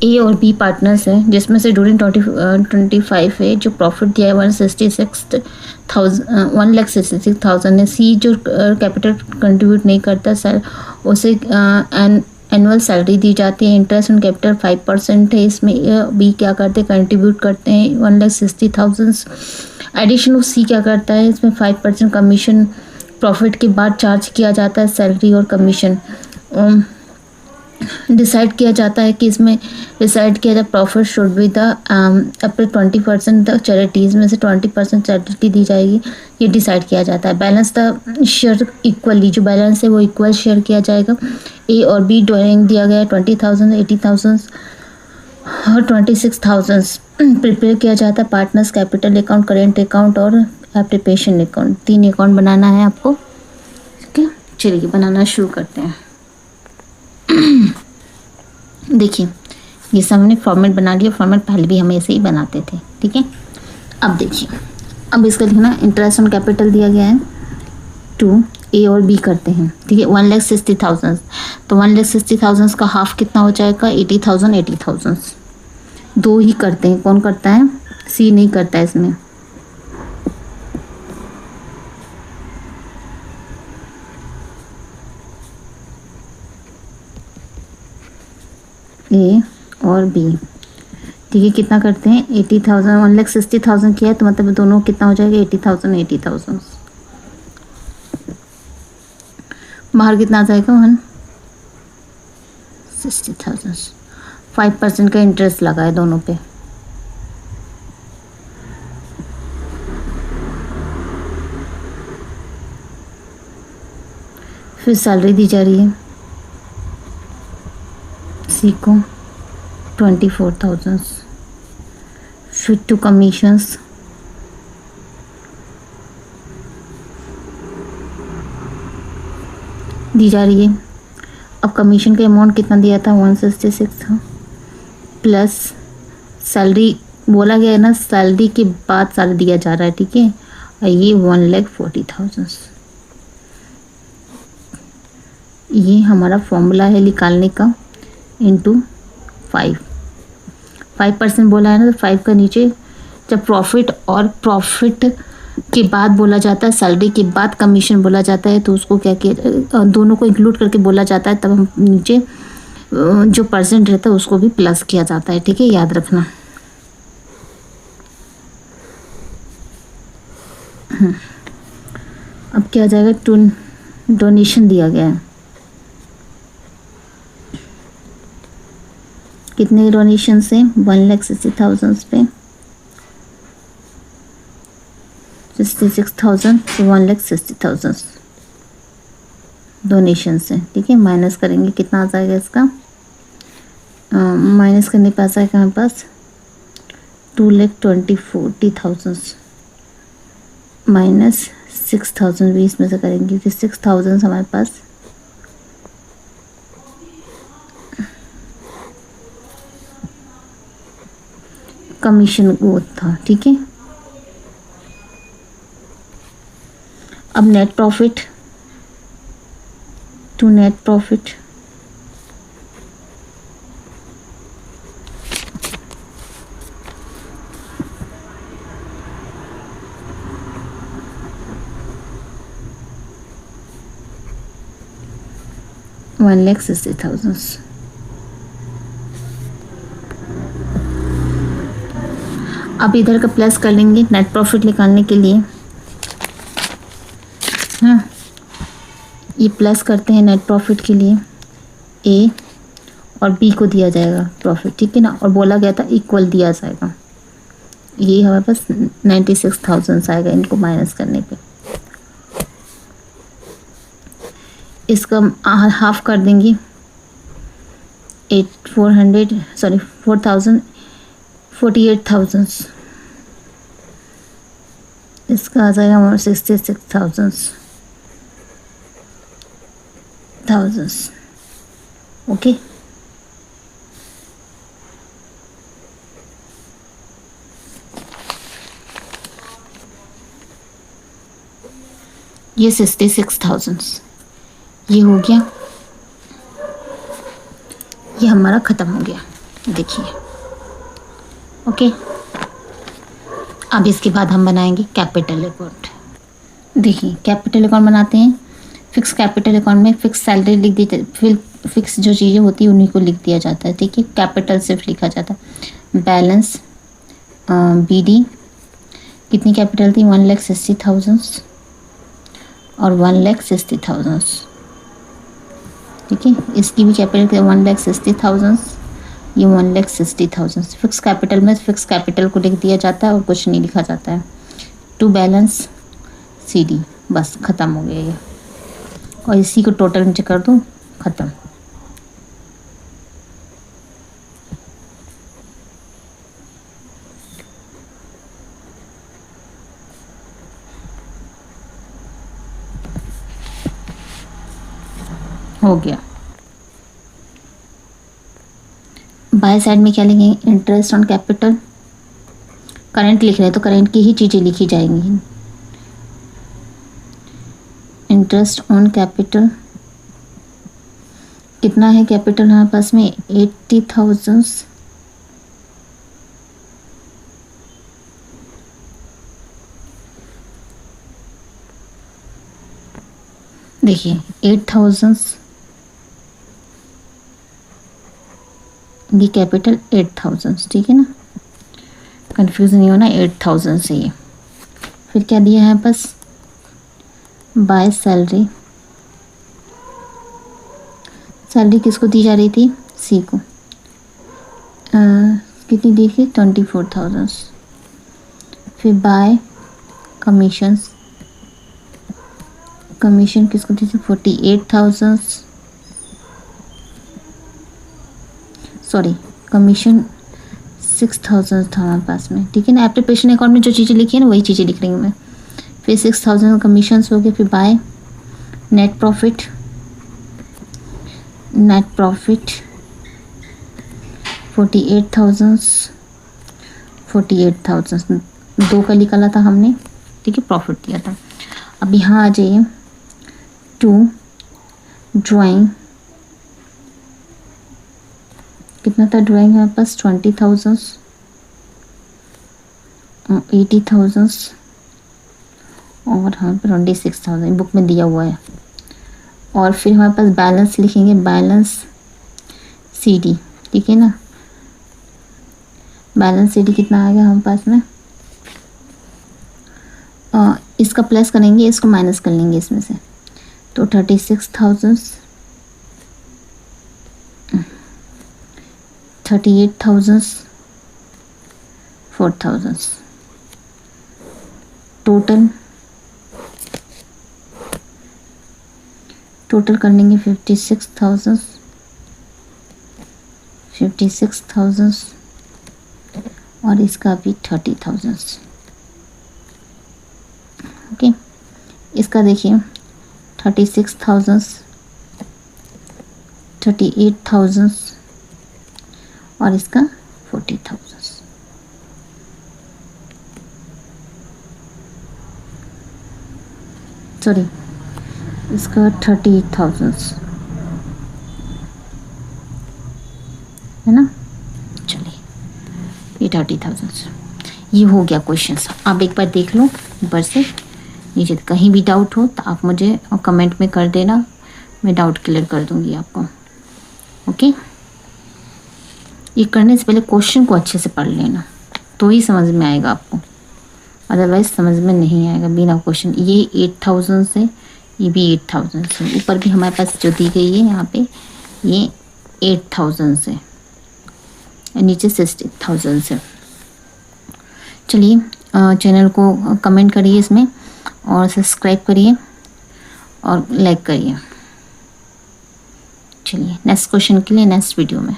ए और B partners हैं, जिसमें से ड्यूरिंग 2025 है जो प्रॉफिट दिया है 1,66,000 है। सी जो कैपिटल कंट्रीब्यूट नहीं करता सर, उसे एनुअल सैलरी दी जाती है। इंटरेस्ट ऑन कैपिटल 5% है इसमें। बी क्या करते हैं, कंट्रीब्यूट करते हैं 1,60,000। एडिशन ऑफ सी क्या करता है, इसमें 5% कमीशन प्रॉफिट के बाद चार्ज किया जाता है, सैलरी और कमीशन। डिसाइड किया जाता है कि इसमें डिसाइड किया जाए profit should be the up to 20% the charities में से 20% चैरिटी दी जाएगी, ये डिसाइड किया जाता है। बैलेंस द शेयर इक्वली, जो बैलेंस है वो इक्वल शेयर किया जाएगा। ए और बी ड्राइंग दिया गया है 20,000, 80,000 और 26,000 प्रिपेयर किया जाता है। Partners capital account, current account और एप्लीकेशन अकाउंट, 3 अकाउंट बनाना है आपको। ठीक है, चलिए बनाना शुरू करते हैं। देखिए ये सब हमने फॉर्मेट बना लिया, फॉर्मेट पहले भी हम ऐसे ही बनाते थे। ठीक है, अब देखिए, अब इसका लिखना इंटरेस्ट ऑन कैपिटल दिया गया है 2, ए और बी करते हैं। ठीक है, 1,60,000, तो 1,60,000 का हाफ कितना हो जाएगा, 80,000 80,000। दो ही करते हैं, कौन करता है, सी नहीं करता है इसमें। ए और बी, ठीक है, कितना करते हैं 80,000, 1,60,000 किया है तो मतलब दोनों कितना हो जाएगा 80,000 80,000। बाहर कितना आ जाएगा 1,60,000। 5% का इंटरेस्ट लगा है दोनों पे। फिर सैलरी दी जा रही है सी को 24,000। फिर 2 कमीशंस दी जा रही है। अब कमीशन का अमाउंट कितना दिया था 166 था, प्लस सैलरी बोला गया है ना, सैलरी के बाद सारा दिया जा रहा है। ठीक है, और ये 1,40,000। ये हमारा फॉर्मूला है निकालने का, इंटू 5% बोला है ना, तो 5 का नीचे जब प्रॉफिट और प्रॉफिट के बाद बोला जाता है, सैलरी के बाद कमीशन बोला जाता है, तो उसको क्या किया, दोनों को इंक्लूड करके बोला जाता है, तब हम नीचे जो परसेंट रहता है उसको भी प्लस किया जाता है। ठीक है, याद रखना। अब क्या आ जाएगा, डोनेशन दिया गया है, कितने डोनेशन से 1,60,000 पे 66,000 तो 1,60,000 डोनेशन से। ठीक है, माइनस करेंगे कितना आ जाएगा इसका, माइनस करने पे आ जाएगा हमारे पास 2,40,000 माइनस 6,000 भी इसमें से करेंगे, फिर 6,000 हमारे पास कमीशन वो था। ठीक है, अब net profit to net profit $1,60,000। अब इधर का प्लस कर लेंगे नेट प्रॉफिट निकालने के लिए। हाँ, ये प्लस करते हैं नेट प्रॉफिट के लिए, ए और बी को दिया जाएगा प्रॉफिट। ठीक है ना, और बोला गया था इक्वल दिया जाएगा। ये हमारे पास 96,000 आएगा इनको माइनस करने पे। इसका हाफ कर देंगे 48,000। इसका आ जाएगा हमारा 66,000। ओके, ये 66,000 ये हो गया, ये हमारा ख़त्म हो गया। देखिए। ओके, अब इसके बाद हम बनाएंगे कैपिटल अकाउंट। देखिए कैपिटल अकाउंट बनाते हैं। फिक्स कैपिटल अकाउंट में फिक्स सैलरी लिख दी, फिर फिक्स जो चीज़ें होती है उन्हीं को लिख दिया जाता है। ठीक है, कैपिटल सिर्फ लिखा जाता है। बैलेंस BD कितनी कैपिटल थी, 1,60,000 और 1,60,000। ठीक है, इसकी भी कैपिटल 1,60,000, ये 1,60,000। फिक्स कैपिटल में फिक्स कैपिटल को लिख दिया जाता है और कुछ नहीं लिखा जाता है। टू बैलेंस CD, बस ख़त्म हो गया ये। और इसी को टोटल नीचे कर दूँ, ख़त्म। हो गया। बाय साइड में क्या लिखेंगे, इंटरेस्ट ऑन कैपिटल। करंट लिख रहे हैं तो करंट की ही चीज़ें लिखी जाएंगी। इंटरेस्ट ऑन कैपिटल कितना है कैपिटल हमारे पास में, 80,000। देखिए 8,000 ये कैपिटल 8,000, ठीक है ना, कंफ्यूज नहीं होना, 8,000 से ये। फिर क्या दिया है बस, बाय सैलरी। सैलरी किसको दी जा रही थी, C को। कितनी दी थी, 24,000। फिर बाय कमीशंस, कमीशन किसको दी थी, 48,000। सॉरी, कमीशन 6,000 था हमारे पास में। ठीक है ना, एप्लीकेशन अकाउंट में जो चीज़ें लिखी है ना वही चीज़ें लिख रही हूँ मैं। फिर 6,000 कमीशंस हो गए। फिर by net profit, net profit 48,000 दो का निकाला था हमने। ठीक है, प्रॉफिट दिया था। अब यहाँ आ जाइए, टू ड्राइंग कितना था, ड्राइंग हमारे पास 20,000, 80,000 और यहाँ पर 26,000 बुक में दिया हुआ है। और फिर हमारे पास बैलेंस लिखेंगे, बैलेंस CD। ठीक है ना, बैलेंस CD कितना आ गया हमारे पास में, इसका प्लस करेंगे, इसको माइनस कर लेंगे इसमें से, तो 36,000, 38,000, 4,000 टोटल कर लेंगे 56,000 और इसका भी 30,000। ओके, इसका देखिए 36,000, 38,000 और इसका 40,000। सॉरी, इसका 38,000 है ना। चलिए, ये 30,000 ये हो गया क्वेश्चन। आप एक बार देख लो ऊपर से नीचे, कहीं भी डाउट हो तो आप मुझे कमेंट में कर देना, मैं डाउट क्लियर कर दूंगी आपको। ओके, ये करने से पहले क्वेश्चन को अच्छे से पढ़ लेना, तो ही समझ में आएगा आपको, अदरवाइज समझ में नहीं आएगा बिना क्वेश्चन। ये 8,000 से, ये भी 8,000 से, ऊपर भी हमारे पास जो दी गई है यहाँ पे ये 8,000 से, नीचे 60,000 से। चलिए, चैनल को कमेंट करिए इसमें और सब्सक्राइब करिए और लाइक करिए। चलिए, नेक्स्ट क्वेश्चन के लिए नेक्स्ट वीडियो में।